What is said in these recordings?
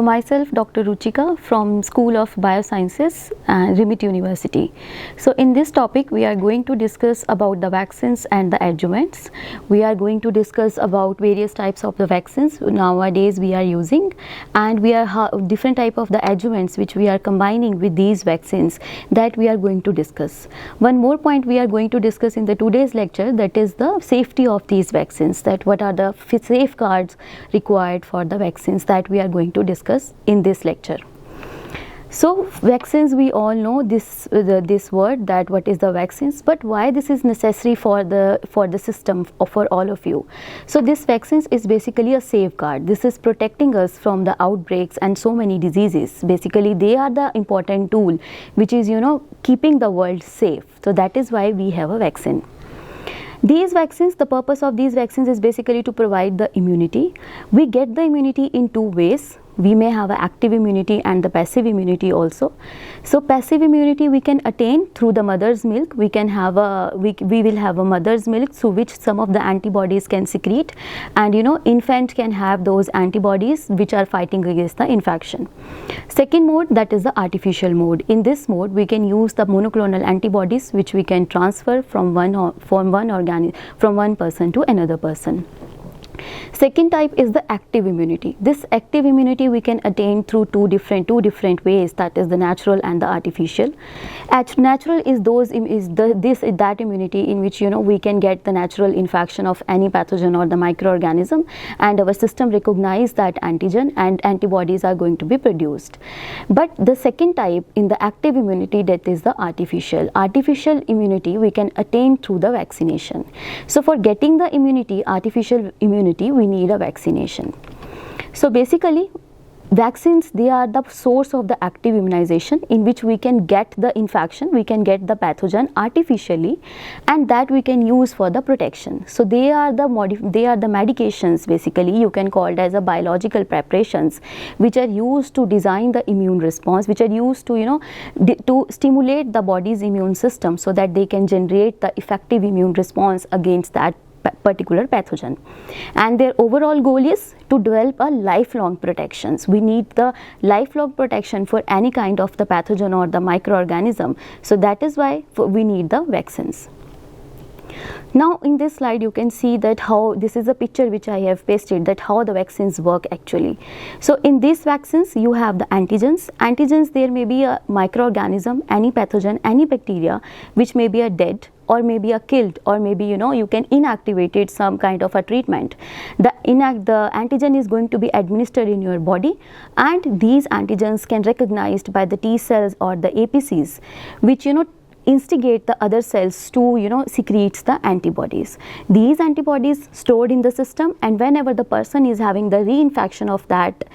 So myself, Dr. Ruchika from School of Biosciences and RIMIT University. So in this topic, we are going to discuss about the vaccines and the adjuvants. We are going to discuss about various types of the vaccines nowadays we are using, and we are different type of the adjuvants which we are combining with these vaccines that we are going to discuss. One more point we are going to discuss in the today's lecture, that is the safety of these vaccines, that what are the safeguards required for the vaccines that we are going to discuss in this lecture. So vaccines, we all know this word, that what is the vaccines, but why this is necessary for the system or for all of you. So this vaccines is basically a safeguard. This is protecting us from the outbreaks and so many diseases. Basically they are the important tool which is keeping the world safe. So that is why we have a vaccine. These vaccines, the purpose of these vaccines is basically to provide the immunity. We get the immunity in two ways. We may have an active immunity and the passive immunity also. So passive immunity we can attain through the mother's milk. We can have we will have a mother's milk through which some of the antibodies can secrete, and infant can have those antibodies which are fighting against the infection. Second mode, that is the artificial mode. In this mode we can use the monoclonal antibodies which we can transfer from one person to another person. Second type is the active immunity. This active immunity we can attain through two different ways, that is the natural and the artificial. Natural is that immunity in which we can get the natural infection of any pathogen or the microorganism, and our system recognize that antigen and antibodies are going to be produced. But the second type in the active immunity, that is the artificial. Artificial immunity we can attain through the vaccination. So for getting the immunity, artificial immunity, we need a vaccination. So basically vaccines, they are the source of the active immunization in which we can get the infection, we can get the pathogen artificially, and that we can use for the protection. So they are the medications, basically you can call it as a biological preparations which are used to design the immune response, which are used to to stimulate the body's immune system so that they can generate the effective immune response against that particular pathogen. And their overall goal is to develop a lifelong protections. We need the lifelong protection for any kind of the pathogen or the microorganism. So that is why we need the vaccines. Now in this slide you can see that how this is a picture which I have pasted, that how the vaccines work actually. So in these vaccines you have the antigens. Antigens, there may be a microorganism, any pathogen, any bacteria which may be a dead or maybe a killed, or maybe you can inactivate it, some kind of a treatment. The antigen is going to be administered in your body, and these antigens can recognized by the T cells or the APCs which instigate the other cells to secretes the antibodies. These antibodies stored in the system, and whenever the person is having the reinfection of that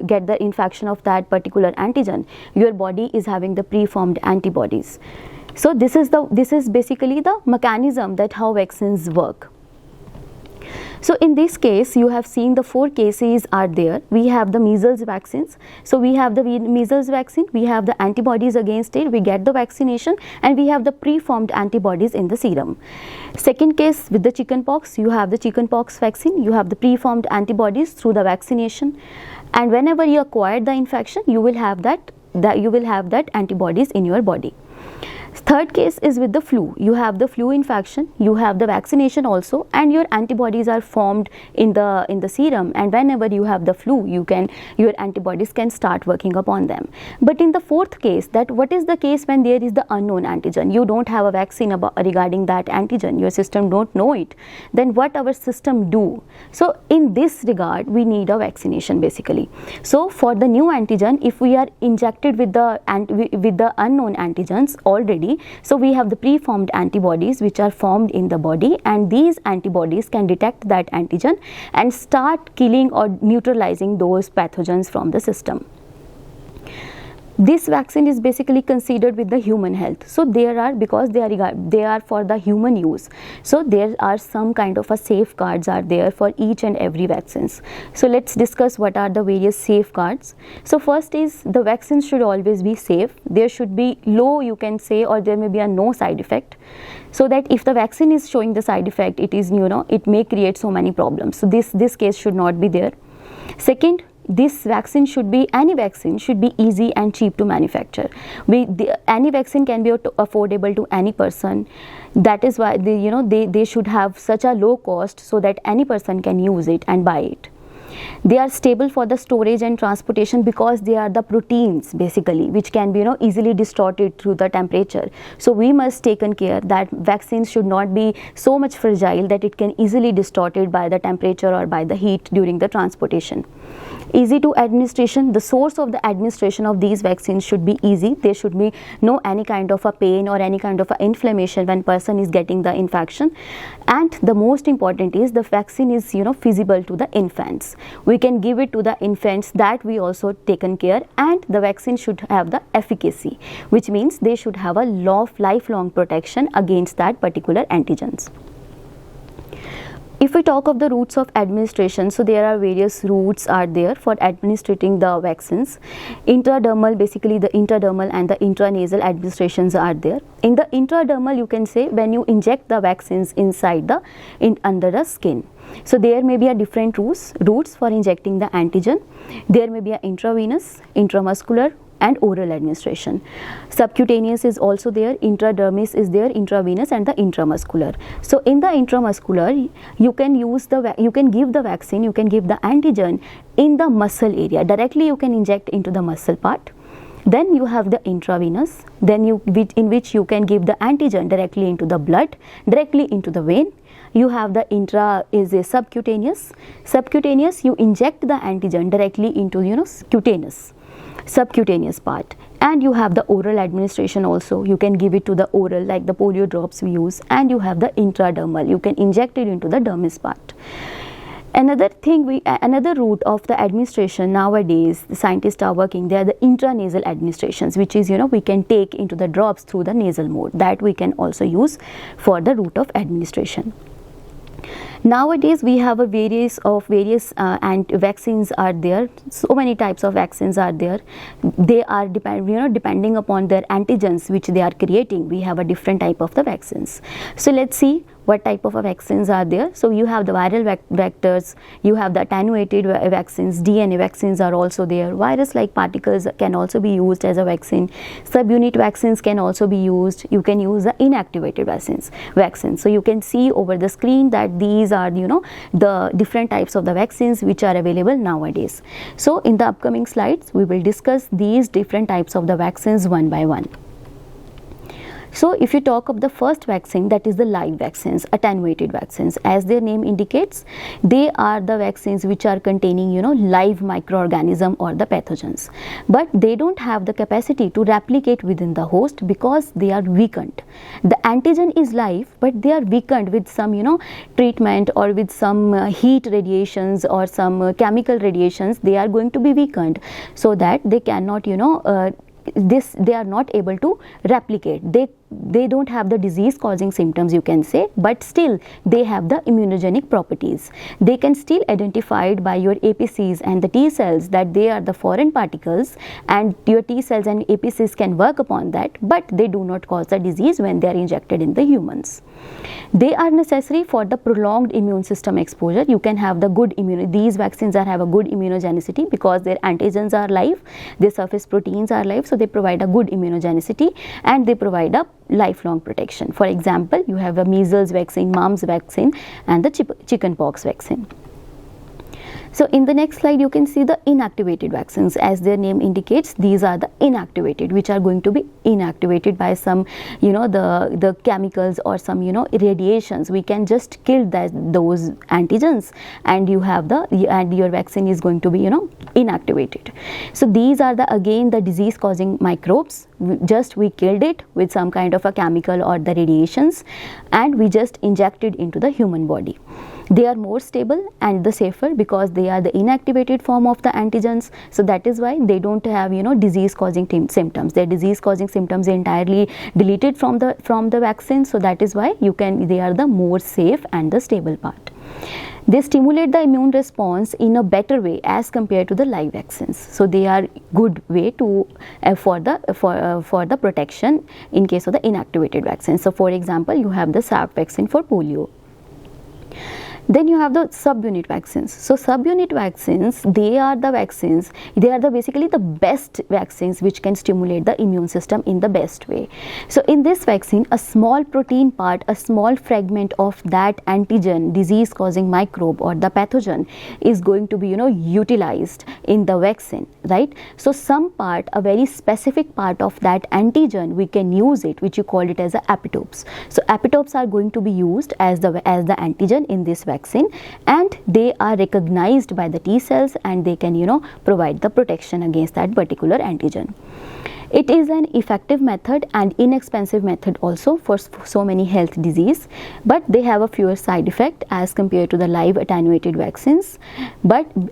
get the infection of that particular antigen, your body is having the preformed antibodies. So this is basically the mechanism that how vaccines work. So in this case you have seen the 4 cases are there. We have the measles vaccines. So we have the measles vaccine, we have the antibodies against it, we get the vaccination, and we have the preformed antibodies in the serum. Second case with the chickenpox, you have the chickenpox vaccine, you have the preformed antibodies through the vaccination, and whenever you acquire the infection you will have that antibodies in your body. Third case is with the flu. You have the flu infection, you have the vaccination also, and your antibodies are formed in the serum, and whenever you have the flu your antibodies can start working upon them. But in the fourth case, that what is the case when there is the unknown antigen, you don't have a vaccine regarding that antigen, your system don't know it, then what our system do? So in this regard we need a vaccination basically. So for the new antigen, if we are injected with the unknown antigens already, so we have the preformed antibodies which are formed in the body, and these antibodies can detect that antigen and start killing or neutralizing those pathogens from the system. This vaccine is basically considered with the human health. So because they are for the human use, so there are some kind of a safeguards are there for each and every vaccines. So let's discuss what are the various safeguards. So first is the vaccines should always be safe. There should be low, you can say, or there may be a no side effect, so that if the vaccine is showing the side effect, it is it may create so many problems. So this case should not be there. Second, this vaccine should be, any vaccine should be easy and cheap to manufacture. Any vaccine can be affordable to any person. That is why they should have such a low cost so that any person can use it and buy it. They are stable for the storage and transportation because they are the proteins basically which can be easily distorted through the temperature. So we must taken care that vaccines should not be so much fragile that it can easily distorted by the temperature or by the heat during the transportation. Easy to administration, the source of the administration of these vaccines should be easy. There should be no any kind of a pain or any kind of a inflammation when person is getting the infection. And the most important is the vaccine is feasible to the infants. We can give it to the infants, that we also taken care, and the vaccine should have the efficacy, which means they should have a lifelong protection against that particular antigens. If we talk of the routes of administration, so there are various routes are there for administering the vaccines. Intradermal, basically the intradermal and the intranasal administrations are there. In the intradermal, you can say when you inject the vaccines inside under the skin. So there may be a different routes for injecting the antigen. There may be a intravenous, intramuscular, and oral administration. Subcutaneous is also there, intradermis is there, intravenous, and the intramuscular. So in the intramuscular, you can give the vaccine, you can give the antigen in the muscle area. Directly you can inject into the muscle part. Then you have the intravenous, then in which you can give the antigen directly into the blood, directly into the vein. You have the intra is a subcutaneous. Subcutaneous, you inject the antigen directly into subcutaneous part. And you have the oral administration also. You can give it to the oral, like the polio drops we use. And you have the intradermal, you can inject it into the dermis part. Another route of the administration nowadays, the scientists are working, they are the intranasal administrations, which is we can take into the drops through the nasal mode. That we can also use for the route of administration. Nowadays we have a various and vaccines are there. So many types of vaccines are there. They are depending upon their antigens which they are creating. We have a different type of the vaccines. So let's see what type of vaccines are there. So you have the viral vectors, you have the attenuated vaccines, DNA vaccines are also there. Virus-like particles can also be used as a vaccine. Subunit vaccines can also be used. You can use the inactivated vaccines. So you can see over the screen that these are the different types of the vaccines which are available nowadays. So in the upcoming slides we will discuss these different types of the vaccines one by one. So if you talk of the first vaccine, that is the live vaccines, attenuated vaccines. As their name indicates, they are the vaccines which are containing live microorganism or the pathogens. But they don't have the capacity to replicate within the host because they are weakened. The antigen is live, but they are weakened with some treatment or with some heat radiations or some chemical radiations. They are going to be weakened so that they cannot they are not able to replicate. They don't have the disease causing symptoms, you can say, but still they have the immunogenic properties. They can still identified by your APCs and the T cells that they are the foreign particles, and your T cells and APCs can work upon that, but they do not cause the disease when they are injected in the humans. They are necessary for the prolonged immune system exposure. You can have the good these vaccines have a good immunogenicity because their antigens are live, their surface proteins are live, so they provide a good immunogenicity and they provide a lifelong protection. For example, you have a measles vaccine, mumps vaccine, and the chickenpox vaccine. So in the next slide you can see the inactivated vaccines. As their name indicates, these are the inactivated, which are going to be inactivated by some the chemicals or some radiations. We can just kill those antigens and you have your vaccine is going to be inactivated. So these are again the disease causing microbes. We killed it with some kind of a chemical or the radiations, and we just injected into the human body. They are more stable and the safer because they are the inactivated form of the antigens. So that is why they don't have disease causing symptoms. Their disease causing symptoms are entirely deleted from the vaccine. So that is why they are the more safe and the stable part. They stimulate the immune response in a better way as compared to the live vaccines. So they are good way to for the protection in case of the inactivated vaccines. So for example, you have the Salk vaccine for polio. Then you have the subunit vaccines. So subunit vaccines, they are the vaccines, they are the basically the best vaccines which can stimulate the immune system in the best way. So in this vaccine, a small protein part, a small fragment of that antigen, disease causing microbe or the pathogen is going to be utilized in the vaccine, right? So some part, a very specific part of that antigen, we can use it, which you call it as a epitopes. So epitopes are going to be used as the antigen in this vaccine, and they are recognized by the T cells, and they can provide the protection against that particular antigen. It is an effective method and inexpensive method also for so many health disease, but they have a fewer side effect as compared to the live attenuated vaccines,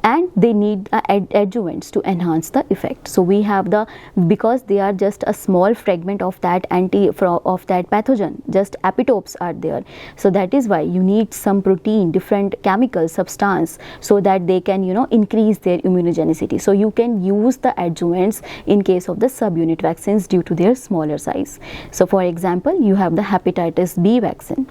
and they need adjuvants to enhance the effect. So we have because they are just a small fragment of that of that pathogen, just epitopes are there, so that is why you need some protein, different chemical substance, so that they can increase their immunogenicity. So you can use the adjuvants in case of the subunit vaccines due to their smaller size. So for example, you have the hepatitis B vaccine.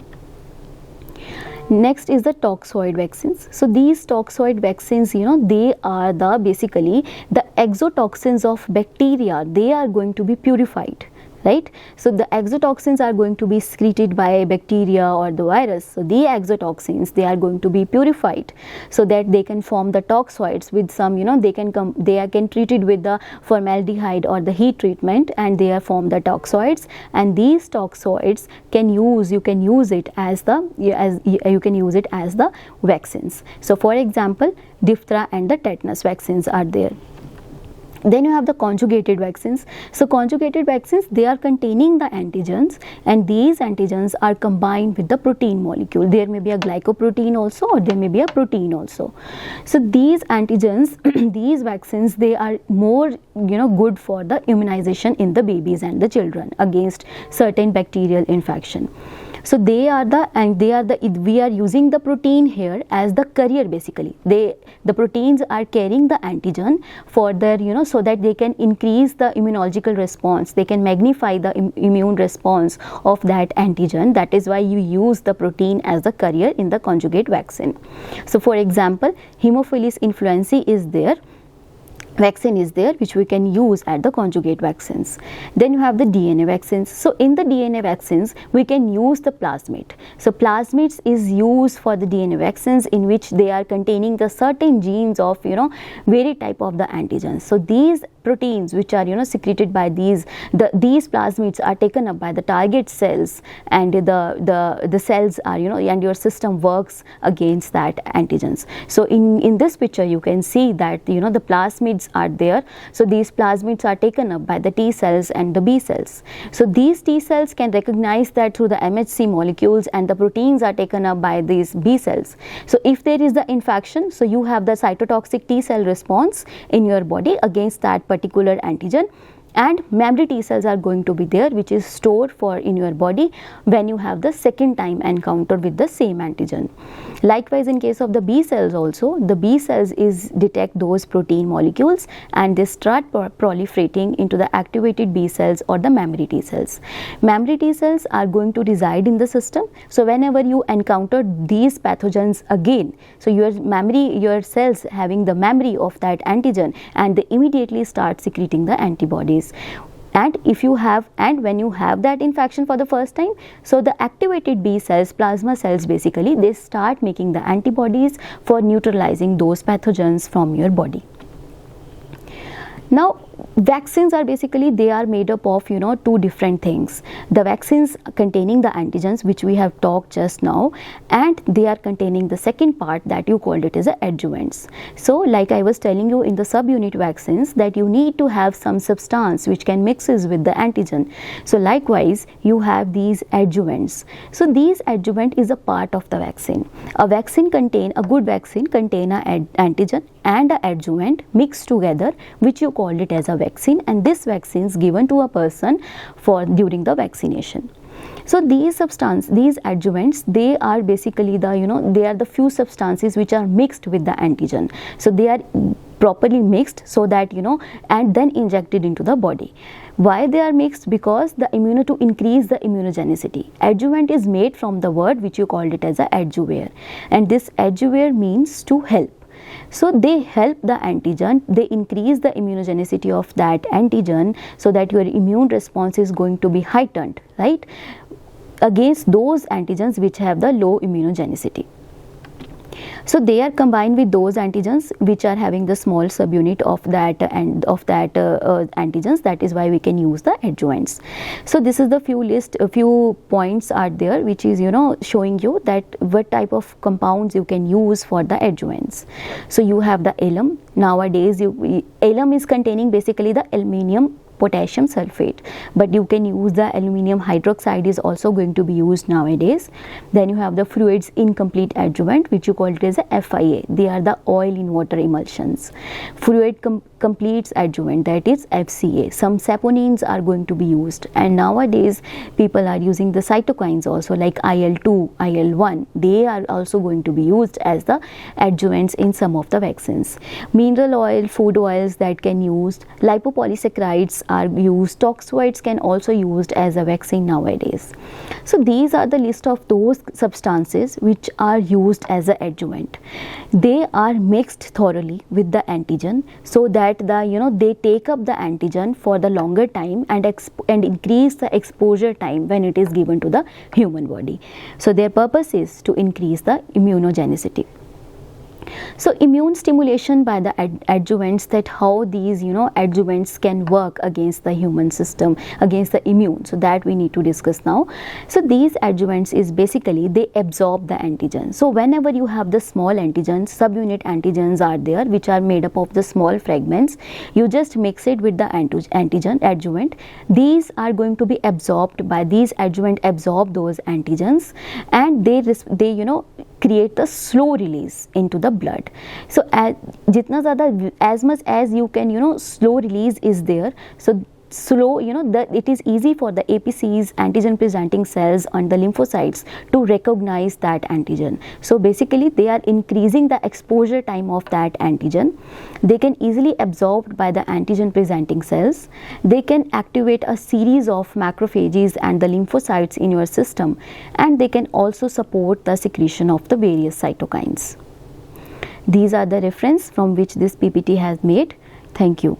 Next is the toxoid vaccines. So these toxoid vaccines, they are basically the exotoxins of bacteria, they are going to be purified, right? So the exotoxins are going to be secreted by bacteria or the virus. So the exotoxins, they are going to be purified so that they can form the toxoids with some, they can treat it with the formaldehyde or the heat treatment, and they are form the toxoids, and these toxoids you can use it as the vaccines. So for example, diphtheria and the tetanus vaccines are there. Then you have the conjugated vaccines. So conjugated vaccines, they are containing the antigens, and these antigens are combined with the protein molecule. There may be a glycoprotein also, or there may be a protein also. So these antigens, these vaccines, they are more good for the immunization in the babies and the children against certain bacterial infection. So we are using the protein here as the carrier basically. The proteins are carrying the antigen for their, so that they can increase the immunological response, they can magnify the immune response of that antigen. That is why you use the protein as the carrier in the conjugate vaccine. So for example, Haemophilus influenzae is there, vaccine is there, which we can use at the conjugate vaccines. Then you have the DNA vaccines. So in the DNA vaccines, we can use the plasmid. So plasmids is used for the DNA vaccines, in which they are containing the certain genes of very type of the antigens. So these proteins which are secreted by these plasmids are taken up by the target cells, and the cells are and your system works against that antigens. So in this picture you can see that the plasmids are there. So these plasmids are taken up by the T cells and the B cells. So these T cells can recognize that through the MHC molecules, and the proteins are taken up by these B cells. So if there is the infection, so you have the cytotoxic T cell response in your body against that particular antigen, and memory T cells are going to be there, which is stored for in your body when you have the second time encounter with the same antigen. Likewise, in case of the B cells also, the B cells detect those protein molecules, and they start proliferating into the activated B cells or the memory T cells. Memory T cells are going to reside in the system. So whenever you encounter these pathogens again, so your cells having the memory of that antigen, and they immediately start secreting the antibodies. And when you have that infection for the first time, so the activated B cells, plasma cells basically, they start making the antibodies for neutralizing those pathogens from your body. Now vaccines are basically, they are made up of two different things. The vaccines containing the antigens, which we have talked just now, and they are containing the second part that you called it as adjuvants. So like I was telling you in the subunit vaccines, that you need to have some substance which can mixes with the antigen. So likewise you have these adjuvants. So these adjuvant is a part of the vaccine. A good vaccine contain an antigen and an adjuvant mixed together, which you called it as a vaccine, and this vaccine is given to a person during the vaccination. So these adjuvants, they are basically they are the few substances which are mixed with the antigen. So they are properly mixed, so that and then injected into the body. Why they are mixed? Because to increase the immunogenicity. Adjuvant is made from the word which you called it as a adjuvare, and this adjuvare means to help. So they help the antigen, they increase the immunogenicity of that antigen, so that your immune response is going to be heightened, right, against those antigens which have the low immunogenicity. So they are combined with those antigens which are having the small subunit of that antigens. That is why we can use the adjuvants. So this is the few points are there, which is showing you that what type of compounds you can use for the adjuvants. So you have the alum. Nowadays alum is containing basically the aluminium potassium sulfate, but you can use the aluminium hydroxide is also going to be used nowadays. Then you have the fluids incomplete adjuvant, which you call it as a FIA. They are the oil in water emulsions. Fluid completes adjuvant, that is FCA. Some saponins are going to be used, and nowadays people are using the cytokines also, like IL-2, IL-1. They are also going to be used as the adjuvants in some of the vaccines. Mineral oil, food oils that can used, lipopolysaccharides are used, toxoids can also used as a vaccine nowadays. So these are the list of those substances which are used as an adjuvant. They are mixed thoroughly with the antigen, so that they take up the antigen for the longer time and increase the exposure time when it is given to the human body. So their purpose is to increase the immunogenicity. So immune stimulation by the adjuvants, that how these adjuvants can work against the human system, against the immune, so that we need to discuss now. So these adjuvants is basically they absorb the antigen. So whenever you have the small antigens, subunit antigens are there, which are made up of the small fragments, you just mix it with the antigen adjuvant. These are going to be absorbed by these adjuvant, absorb those antigens, and they create the slow release into the blood. So as much as you can slow release is there. So slow, it is easy for the APCs, antigen presenting cells, and the lymphocytes to recognize that antigen. So basically they are increasing the exposure time of that antigen. They can easily absorbed by the antigen presenting cells. They can activate a series of macrophages and the lymphocytes in your system, and they can also support the secretion of the various cytokines. These are the reference from which this PPT has made. Thank you.